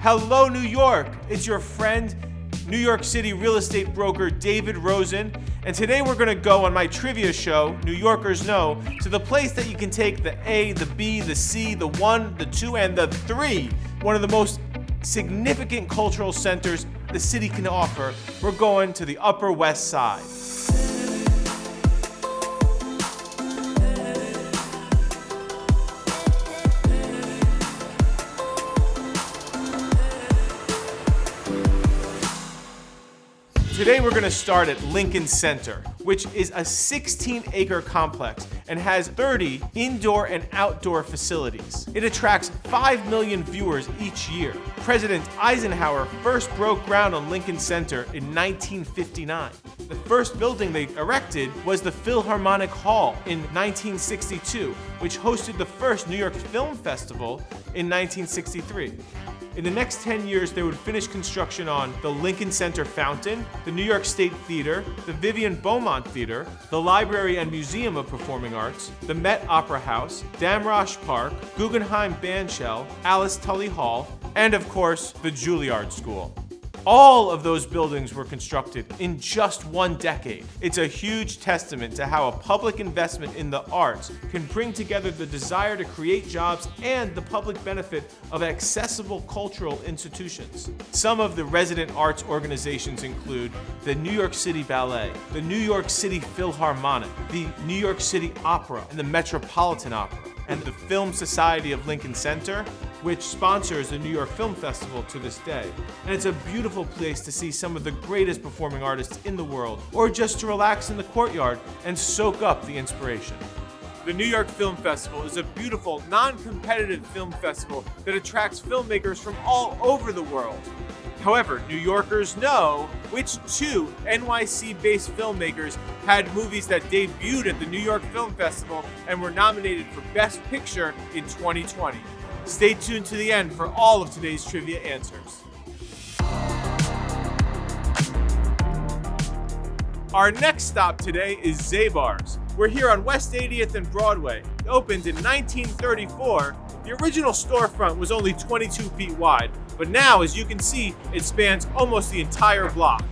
Hello, New York! It's your friend, New York City real estate broker David.Rosen, and today we're going to go on my trivia show, New Yorkers Know, to the place that you can take the A, the B, the C, the 1, the 2, and the 3, one of the most significant cultural centers the city can offer. We're going to the Upper West Side. Today we're going to start at Lincoln Center, which is a 16-acre complex and has 30 indoor and outdoor facilities. It attracts 5 million viewers each year. President Eisenhower first broke ground on Lincoln Center in 1959. The first building they erected was the Philharmonic Hall in 1962, which hosted the first New York Film Festival in 1963. In the next 10 years, they would finish construction on the Lincoln Center Fountain, the New York State Theater, the Vivian Beaumont Theater, the Library and Museum of Performing Arts, the Met Opera House, Damrosch Park, Guggenheim Bandshell, Alice Tully Hall, and of course, the Juilliard School. All of those buildings were constructed in just one decade. It's a huge testament to how a public investment in the arts can bring together the desire to create jobs and the public benefit of accessible cultural institutions. Some of the resident arts organizations include the New York City Ballet, the New York City Philharmonic, the New York City Opera, and the Metropolitan Opera, and the Film Society of Lincoln Center, which sponsors the New York Film Festival to this day. And it's a beautiful place to see some of the greatest performing artists in the world, or just to relax in the courtyard and soak up the inspiration. The New York Film Festival is a beautiful, non-competitive film festival that attracts filmmakers from all over the world. However, New Yorkers know which two NYC-based filmmakers had movies that debuted at the New York Film Festival and were nominated for Best Picture in 2020. Stay tuned to the end for all of today's trivia answers. Our next stop today is Zabar's. We're here on West 80th and Broadway. It opened in 1934. The original storefront was only 22 feet wide, but now, as you can see, it spans almost the entire block.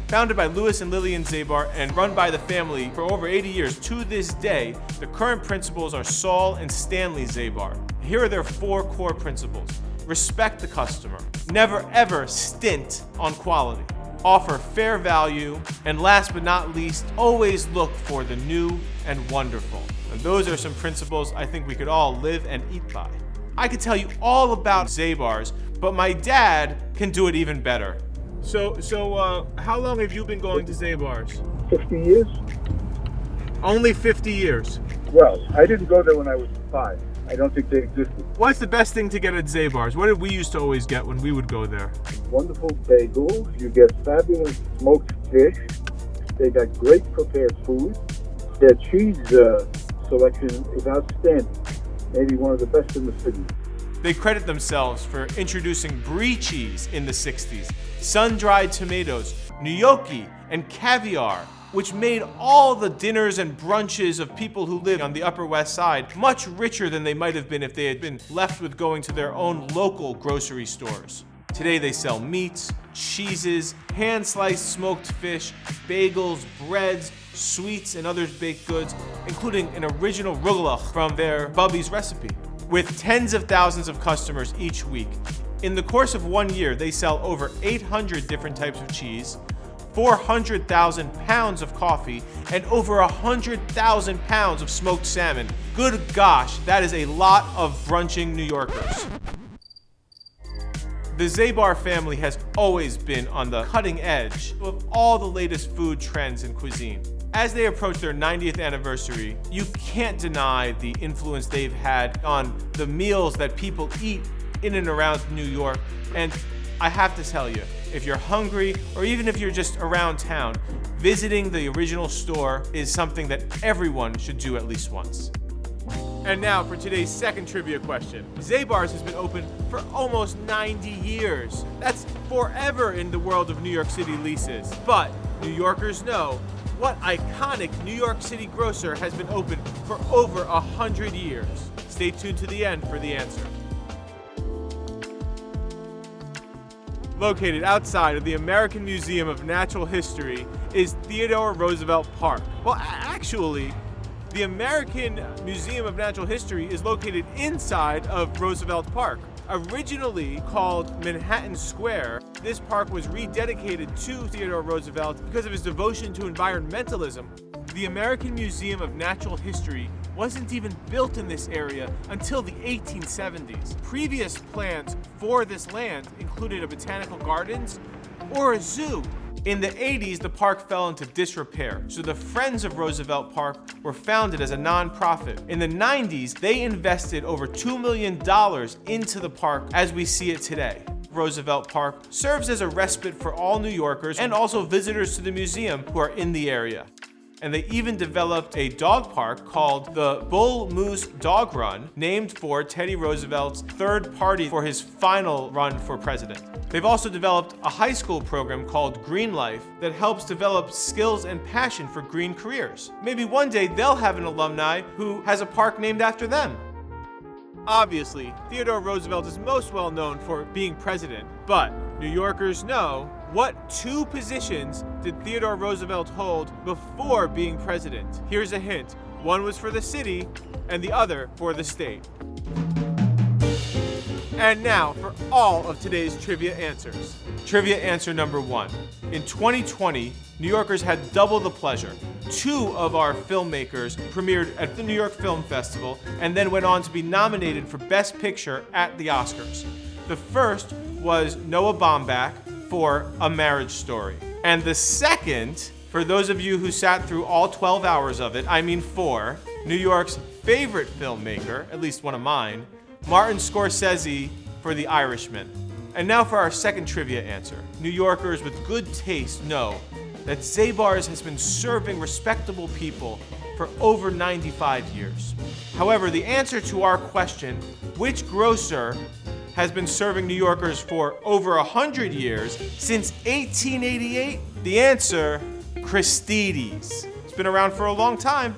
Founded by Louis and Lillian Zabar and run by the family for over 80 years to this day, the current principals are Saul and Stanley Zabar. Here are their 4 core principles. Respect the customer. Never ever stint on quality. Offer fair value. And last but not least, always look for the new and wonderful. And those are some principles I think we could all live and eat by. I could tell you all about Zabar's, but my dad can do it even better. So how long have you been going to Zabar's? 50 years. Only 50 years. Well, I didn't go there when I was 5. I don't think they existed. What's the best thing to get at Zabar's? What did we used to always get when we would go there? Wonderful bagels. You get fabulous smoked fish. They got great prepared food. Their cheese selection is outstanding. Maybe one of the best in the city. They credit themselves for introducing brie cheese in the 60s, sun-dried tomatoes, gnocchi, and caviar, which made all the dinners and brunches of people who live on the Upper West Side much richer than they might have been if they had been left with going to their own local grocery stores. Today they sell meats, cheeses, hand-sliced smoked fish, bagels, breads, sweets, and other baked goods, including an original rugelach from their Bubby's recipe. With tens of thousands of customers each week, in the course of 1 year, they sell over 800 different types of cheese, 400,000 pounds of coffee, and over 100,000 pounds of smoked salmon. Good gosh, that is a lot of brunching New Yorkers. The Zabar family has always been on the cutting edge of all the latest food trends and cuisine. As they approach their 90th anniversary, you can't deny the influence they've had on the meals that people eat in and around New York. And I have to tell you, if you're hungry or even if you're just around town, visiting the original store is something that everyone should do at least once. And now for today's second trivia question. Zabar's has been open for almost 90 years. That's forever in the world of New York City leases. But New Yorkers know, what iconic New York City grocer has been open for over 100 years? Stay tuned to the end for the answer. located outside of the American Museum of Natural History, is Theodore Roosevelt Park. Well, actually, the American Museum of Natural History is located inside of Roosevelt Park. Originally called Manhattan Square, this park was rededicated to Theodore Roosevelt because of his devotion to environmentalism. The American Museum of Natural History wasn't even built in this area until the 1870s. Previous plans for this land included a botanical gardens or a zoo. In the 80s, the park fell into disrepair, so the Friends of Roosevelt Park were founded as a nonprofit. In the 90s, they invested over $2 million into the park as we see it today. Roosevelt Park serves as a respite for all New Yorkers and also visitors to the museum who are in the area. And they even developed a dog park called the Bull Moose Dog Run, named for Teddy Roosevelt's third party for his final run for president. They've also developed a high school program called Green Life that helps develop skills and passion for green careers. Maybe one day they'll have an alumni who has a park named after them. Obviously, Theodore Roosevelt is most well known for being president, but New Yorkers know, what two positions did Theodore Roosevelt hold before being president? Here's a hint. One was for the city and the other for the state. And now for all of today's trivia answers. Trivia answer number 1. In 2020, New Yorkers had double the pleasure. 2 of our filmmakers premiered at the New York Film Festival and then went on to be nominated for Best Picture at the Oscars. The first was Noah Baumbach for A Marriage Story. And the second, for those of you who sat through all 12 hours of it, I mean 4, New York's favorite filmmaker, at least one of mine, Martin Scorsese for The Irishman. And now for our second trivia answer. New Yorkers with good taste know that Zabar's has been serving respectable people for over 95 years. However, the answer to our question, which grocer has been serving New Yorkers for over 100 years, since 1888? The answer, Christie's. It's been around for a long time.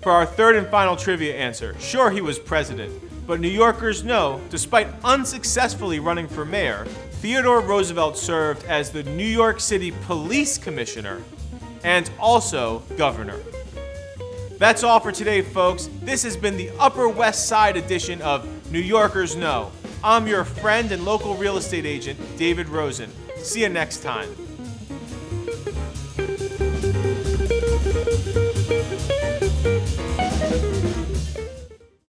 For our third and final trivia answer, sure, he was president, but New Yorkers know, despite unsuccessfully running for mayor, Theodore Roosevelt served as the New York City Police Commissioner and also governor. That's all for today, folks. This has been the Upper West Side edition of New Yorkers Know. I'm your friend and local real estate agent, David.Rosen. See you next time.